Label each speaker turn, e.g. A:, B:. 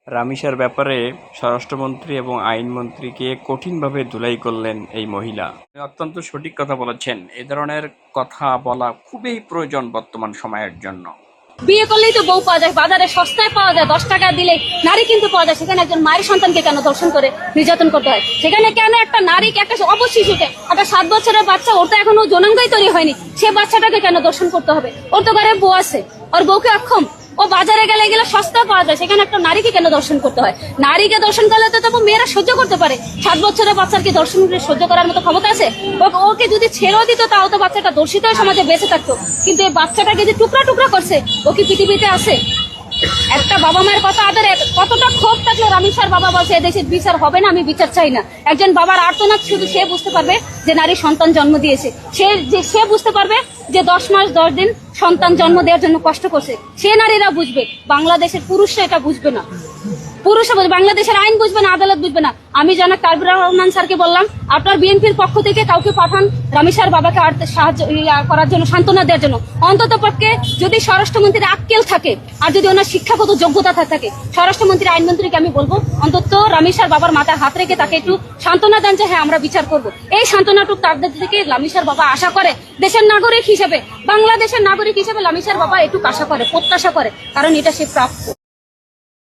A: রামিসার ব্যাপারে স্বরাষ্ট্রমন্ত্রী এবং আইনমন্ত্রীকে কঠিনভাবে ধুলাই করলেন এই মহিলা। অত্যন্ত সঠিক কথা বলেছেন। এ ধরনের কথা বলা খুবই প্রয়োজন বর্তমান সময়ের জন্য।
B: বিয়ে করলেই তো বউ পাওয়া যায়, বাজারে সস্তায় পাওয়া যায়, 10 টাকা দিলে নারী কিন্তু পাওয়া যায়। সেখানে একজন মায়ের সন্তানকে কেন ধর্ষণ করে নির্যাতন করতে হয়? সেখানে কেন একটা নারীকে, একটা অবশিশুকে, একটা 7 বছরের বাচ্চা, ওর তো এখনো যৌনাঙ্গই তৈরি হয়নি, সে বাচ্চাটাকে কেন ধর্ষণ করতে হবে? ওর তো ঘরে বউ আছে, ওর বউকে অক্ষম, ও বাজারে গেলে এগুলো সস্তা পাওয়া যায়, সেখানে একটা নারীকে কেন দর্শন করতে হয়? নারীকে দর্শন করলে তো তবু মেয়েরা সহ্য করতে পারে। 7 বছরের বাচ্চাকে দর্শন সহ্য করার মতো ক্ষমতা আছে? ওকে যদি ছেড়েও দিত তাও তো বাচ্চাটা দর্শিত হয়ে সমাজে বেঁচে থাকতো। কিন্তু এই বাচ্চাটাকে যে টুকরা টুকরা করছে, ও কি পৃথিবীতে আছে? একটা বাবা মায়ের কথা আদরে কতটা ক্ষোভ থাকলে রামিসার বাবা বলছে এদেশের বিচার হবে না, আমি বিচার চাই না। একজন বাবার আর্তনাদ শুধু সে বুঝতে পারবে যে নারী সন্তান জন্ম দিয়েছে, সে বুঝতে পারবে যে 10 মাস 10 দিন সন্তান জন্ম দেওয়ার জন্য কষ্ট করছে। সে নারীরা বুঝবে, বাংলাদেশের পুরুষরা এটা বুঝবে না। পুরুষরা বুঝবে, বাংলাদেশের আইন বুঝবে না, আদালত বুঝবে না। আমি জানা কাবির রহমান স্যারকে বললাম, আপনার বিএনপির পক্ষ থেকে কাউকে পাঠান রামিসার বাবাকে সাহায্য করার জন্য, সান্ত্বনা দেওয়ার জন্য। অন্তত পক্ষে যদি স্বরাষ্ট্রমন্ত্রীর আক্কেল থাকে আর যদি ওনার শিক্ষাগত যোগ্যতা থাকে, স্বরাষ্ট্রমন্ত্রী আইনমন্ত্রীকে আমি বলবো অন্তত রামিসার বাবার মাথায় হাত রেখে তাকে একটু সান্ত্বনা দেন যে হ্যাঁ আমরা বিচার করব। এই সান্ত্বনাটুক তাদের থেকে রামিসার বাবা আশা করে। দেশের নাগরিক হিসেবে, বাংলাদেশের নাগরিক হিসেবে রামিসার বাবা একটু আশা করে, প্রত্যাশা করে, কারণ এটা সে প্রাপ্য।